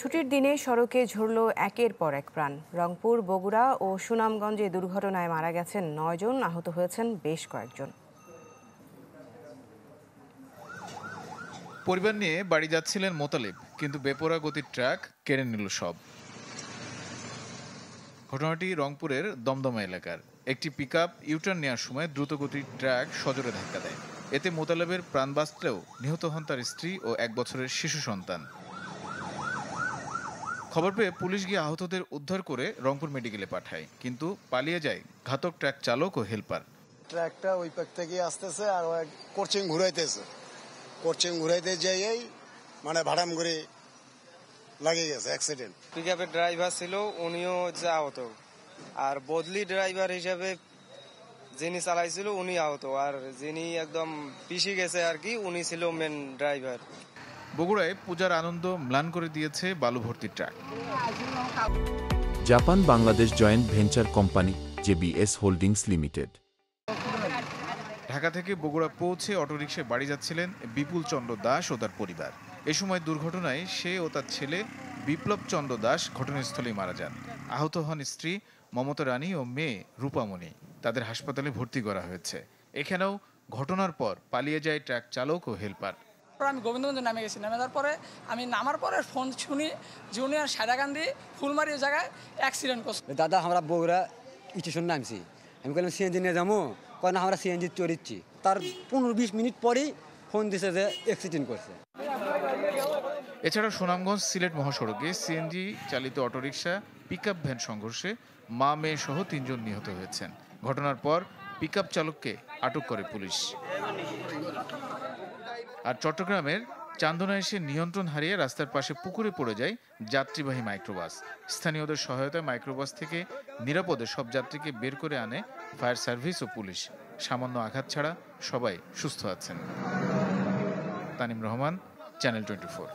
ছুটির দিনে সড়কে ঝরল একের পর এক প্রাণ। রংপুর, বগুড়া ও সুনামগঞ্জে দুর্ঘটনায় মারা গেছেন ৯ জন, আহত হয়েছেন বেশ কয়েকজন। পরিবার নিয়ে বাড়ি যাচ্ছিলেন মোতালেব, কিন্তু বেপরোয়া গতির ট্রাক কেড়ে নিল সব। ঘটনাটি রংপুরের দমদমা এলাকার। একটি পিকআপ ইউটার্ন নেওয়ার সময় দ্রুতগতির ট্রাক সজোরে ধাক্কা দেয়। এতে মোতালেবের প্রাণ বাঁচলেও নিহত হন তার স্ত্রী ও ১ বছরের শিশু সন্তান। খবর পেয়ে পুলিশ গিয়ে আহতদের উদ্ধার করে রংপুর মেডিকেলে পাঠায়, কিন্তু পালিয়ে যায় ঘাতক ট্রাক চালক ও হেলপার। ট্রাকটা ওই পাক থেকে আসতেছে আর কোচিং ঘুরাইতেছে। কোচিং ঘুরাইতে যাই মানে ভাড়াম করে লাগিয়ে গেছে অ্যাক্সিডেন্ট। পিকআপের ড্রাইভার ছিল, উনিও আহত, আর বদলি ড্রাইভার হিসাবে যিনি চালাইছিল উনি আহত, আর যিনি একদম পিছিয়ে গেছে আর কি, উনি ছিল মেন ড্রাইভার। বগুড়ায় পূজার আনন্দ ম্লান করে দিয়েছে বালু ভর্তি truck. Japan Bangladesh joint venture company JBS holdings limited. Dhaka থেকে বগুড়া পৌঁছে অটোরিকশায় বাড়ি যাচ্ছিলেন বিপুল চন্দ্র দাস ও তার পরিবার। এ সময় দুর্ঘটনায় সে ও তার ছেলে বিপ্লব চন্দ্র দাস ঘটনাস্থলেই মারা যান। আহত হন স্ত্রী মমতা রানী ও মেয়ে রূপামণি। তাদের হাসপাতালে ভর্তি করা হয়েছে। এখানেও ঘটনার পর পালিয়ে যায় ট্রাক চালক ও হেলপার। আমি গোবিন্দগঞ্জে নামে গেছি। নামে যাওয়ার পরে আমি নামার পরে ফোন শুনি জুনিয়র সাদাকান্দি ফুলমারি জায়গায় অ্যাক্সিডেন্ট করছে। দাদা আমরা বগুড়া স্টেশন নামছি, আমি বললাম সিএনজি নিয়ে যাবো, কারণ আমরা সিএনজি চড়িচ্ছি। তার 15-20 মিনিট পরেই ফোন দিছে যে অ্যাক্সিডেন্ট করছে। এছাড়া সুনামগঞ্জ সিলেট মহাসড়কে সিএনজি চালিত অটোরিকশা পিকআপ ভ্যান সংঘর্ষে মা মেয়ে সহ ৩ জন নিহত হয়েছেন। ঘটনার পর পিকআপ চালককে আটক করে পুলিশ। আর চট্টগ্রামের চান্দনা এসে নিয়ন্ত্রণ হারিয়ে রাস্তার পাশে পুকুরে পড়ে যায় যাত্রীবাহী মাইক্রোবাস। স্থানীয়দের সহায়তায় মাইক্রোবাস থেকে নিরাপদে সব যাত্রীকে বের করে আনে ফায়ার সার্ভিস ও পুলিশ। সামান্য আঘাত ছাড়া সবাই সুস্থ আছেন। তানিম রহমান, চ্যানেল 24।